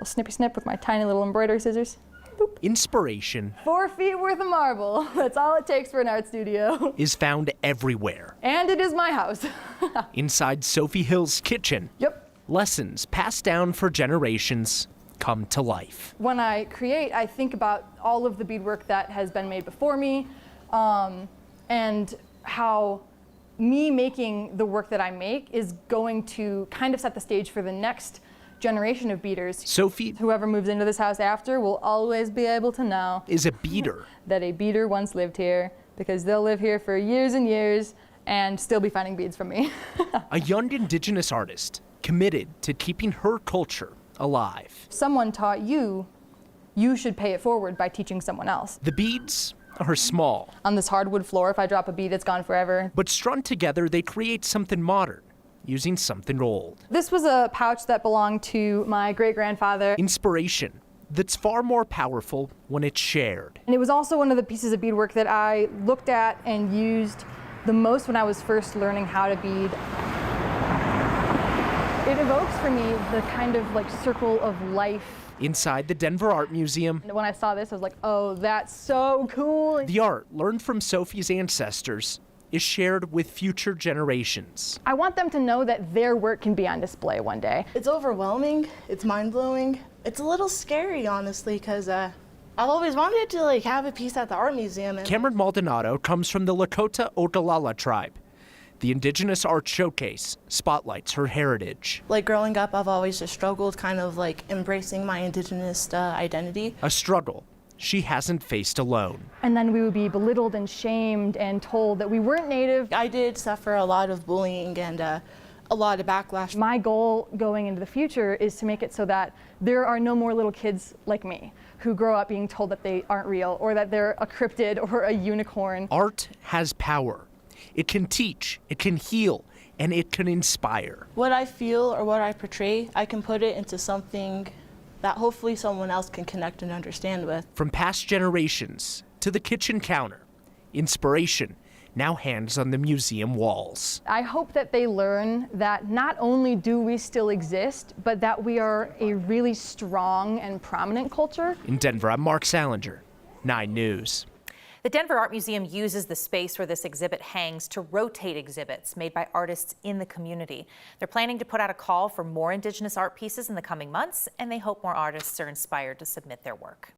little snippy snip with my tiny little embroidery scissors. Boop. Inspiration 4 feet worth of marble. That's all it takes for an art studio. is found everywhere. And it is my house. Inside Sophie Hill's kitchen, Yep. lessons passed down for generations come to life. When I create, I think about all of the beadwork that has been made before me, and how me making the work that I make is going to kind of set the stage for the next generation of beaders. Sophie, Whoever moves into this house after will always be able to know is a beader. that a beader once lived here, because they'll live here for years and years and still be finding beads from me. A young Indigenous artist committed to keeping her culture alive. Someone taught you, you should pay it forward by teaching someone else. The beads are small, On this hardwood floor, if I drop a bead, it's gone forever. but strung together they create something modern using something old. This was a pouch that belonged to my great-grandfather. Inspiration that's far more powerful when it's shared. And it was also one of the pieces of beadwork that I looked at and used the most when I was first learning how to bead. It evokes for me the kind of like circle of life. Inside the Denver Art Museum, When I saw this, I was like, oh, that's so cool. the art learned from Sophie's ancestors is shared with future generations. I want them to know that their work can be on display one day. It's overwhelming, it's mind-blowing. It's a little scary, honestly, because I've always wanted to like have a piece at the art museum. And Cameron Maldonado comes from the Lakota Oglala tribe. The Indigenous Art Showcase spotlights her heritage. like growing up, I've always just struggled kind of like embracing my Indigenous identity. A struggle she hasn't faced alone. And then we would be belittled and shamed and told that we weren't Native. I did suffer a lot of bullying and a lot of backlash. My goal going into the future is to make it so that there are no more little kids like me who grow up being told that they aren't real or that they're a cryptid or a unicorn. Art has power. It can teach, it can heal, and it can inspire. What I feel or what I portray, I can put it into something that hopefully someone else can connect and understand with. From past generations to the kitchen counter, inspiration now hangs on the museum walls. I hope that they learn that not only do we still exist, but that we are a really strong and prominent culture. In Denver, I'm Mark Salinger, 9 News. The Denver Art Museum uses the space where this exhibit hangs to rotate exhibits made by artists in the community. They're planning to put out a call for more Indigenous art pieces in the coming months, and they hope more artists are inspired to submit their work.